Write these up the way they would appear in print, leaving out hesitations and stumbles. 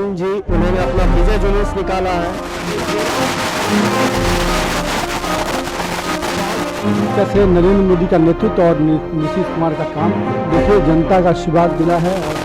सिंह जी, उन्होंने अपना विजय जुलूस निकाला है। कैसे नरेंद्र मोदी का नेतृत्व और नीतीश कुमार का काम देखिए, जनता का आशीर्वाद मिला है। और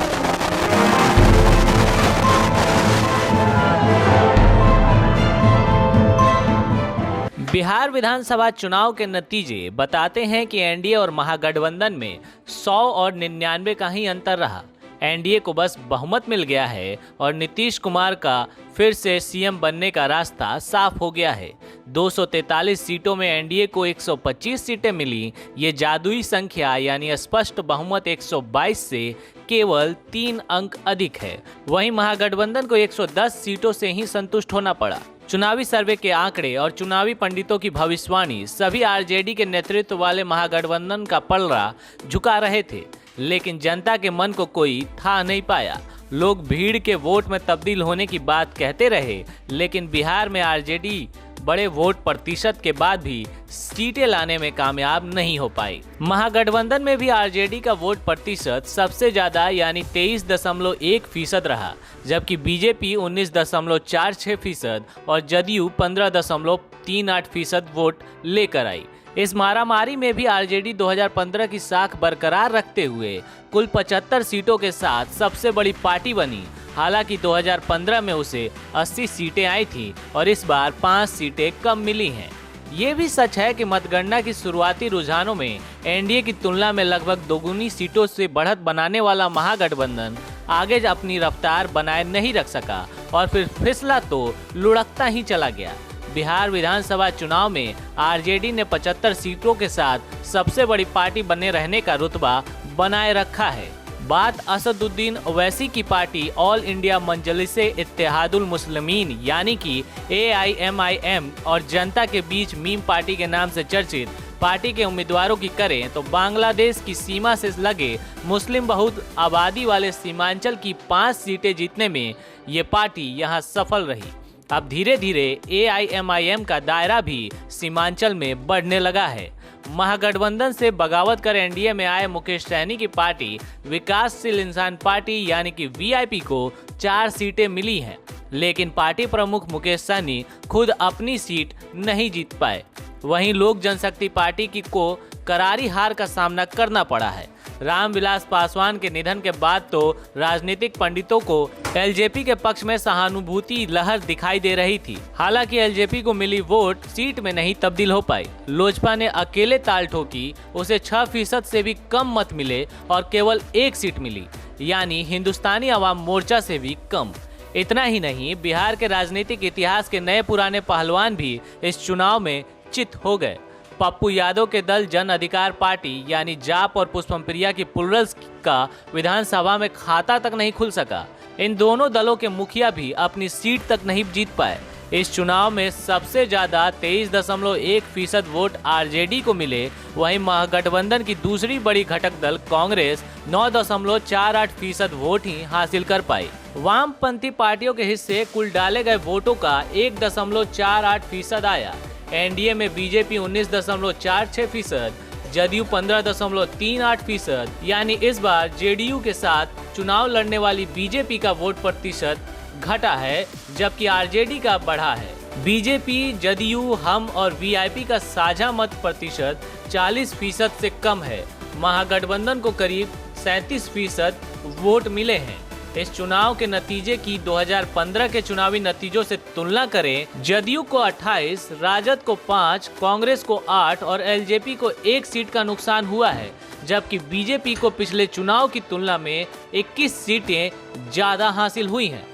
बिहार विधानसभा चुनाव के नतीजे बताते हैं कि एनडीए और महागठबंधन में 100 और 99 का ही अंतर रहा। एनडीए को बस बहुमत मिल गया है और नीतीश कुमार का फिर से सीएम बनने का रास्ता साफ हो गया है। 243 सीटों में एनडीए को 125 सीटें मिली। ये जादुई संख्या यानी स्पष्ट बहुमत 122 से केवल 3 अंक अधिक है। वहीं महागठबंधन को 110 सीटों से ही संतुष्ट होना पड़ा। चुनावी सर्वे के आंकड़े और चुनावी पंडितों की भविष्यवाणी सभी आरजेडी के नेतृत्व वाले महागठबंधन का पलड़ा झुका रहे थे, लेकिन जनता के मन को कोई था नहीं पाया। लोग भीड़ के वोट में तब्दील होने की बात कहते रहे, लेकिन बिहार में आरजेडी बड़े वोट प्रतिशत के बाद भी सीटें लाने में कामयाब नहीं हो पाई। महागठबंधन में भी आरजेडी का वोट प्रतिशत सबसे ज्यादा यानी 23.1% रहा, जबकि बीजेपी 19.46% और जदयू 15.38% वोट लेकर आई। इस मारामारी में भी आरजेडी 2015 की साख बरकरार रखते हुए कुल 75 सीटों के साथ सबसे बड़ी पार्टी बनी। हालांकि 2015 में उसे 80 सीटें आई थी और इस बार 5 सीटें कम मिली हैं। ये भी सच है कि मतगणना की शुरुआती रुझानों में एनडीए की तुलना में लगभग दोगुनी सीटों से बढ़त बनाने वाला महागठबंधन आगे अपनी रफ्तार बनाए नहीं रख सका और फिर फिसला तो लुढ़कता ही चला गया। बिहार विधानसभा चुनाव में आरजेडी ने 75 सीटों के साथ सबसे बड़ी पार्टी बने रहने का रुतबा बनाए रखा है। बात असदुद्दीन ओवैसी की party All India Majlise Ittehadul Muslimeen यानी कि AIMIM और जनता के बीच मीम पार्टी के नाम से चर्चित पार्टी के उम्मीदवारों की करें तो बांग्लादेश की सीमा से लगे मुस्लिम बहुत आबादी वाले सीमांचल की 5 सीटें जीतने में ये पार्टी यहां सफल रही। अब धीरे धीरे AIMIM का दायरा भी सीमांचल में बढ़ने लगा है। महागठबंधन से बगावत कर एनडीए में आए मुकेश सहनी की पार्टी विकासशील इंसान पार्टी यानी कि VIP को 4 सीटें मिली हैं, लेकिन पार्टी प्रमुख मुकेश सहनी खुद अपनी सीट नहीं जीत पाए। वहीं लोक जनशक्ति पार्टी को करारी हार का सामना करना पड़ा है। रामविलास पासवान के निधन के बाद तो राजनीतिक पंडितों को एलजेपी के पक्ष में सहानुभूति लहर दिखाई दे रही थी। हालांकि एलजेपी को मिली वोट सीट में नहीं तब्दील हो पाई। लोजपा ने अकेले ताल ठोकी, उसे 6% से भी कम मत मिले और केवल 1 सीट मिली, यानी हिंदुस्तानी अवाम मोर्चा से भी कम। इतना ही नहीं, बिहार के राजनीतिक इतिहास के नए पुराने पहलवान भी इस चुनाव में चित हो गए। पप्पू यादव के दल जन अधिकार पार्टी यानी जाप और पुष्पम प्रिया की प्लुरल्स का विधानसभा में खाता तक नहीं खुल सका। इन दोनों दलों के मुखिया भी अपनी सीट तक नहीं जीत पाए। इस चुनाव में सबसे ज्यादा 23.1% वोट आरजेडी को मिले। वहीं महागठबंधन की दूसरी बड़ी घटक दल कांग्रेस 9.48% वोट ही हासिल कर पाई। वामपंथी पार्टियों के हिस्से कुल डाले गए वोटों का 1.48% आया। एनडीए में बीजेपी 19.46%, जदयू 15.38%, यानी इस बार जेडीयू के साथ चुनाव लड़ने वाली बीजेपी का वोट प्रतिशत घटा है, जबकि आरजेडी का बढ़ा है। बीजेपी, जदयू, हम और वीआईपी का साझा मत प्रतिशत 40% से कम है। महागठबंधन को करीब 37% वोट मिले हैं। इस चुनाव के नतीजे की 2015 के चुनावी नतीजों से तुलना करें, जदयू को 28, राजद को 5, कांग्रेस को 8 और एलजेपी को 1 सीट का नुकसान हुआ है, जबकि बीजेपी को पिछले चुनाव की तुलना में 21 सीटें ज्यादा हासिल हुई हैं।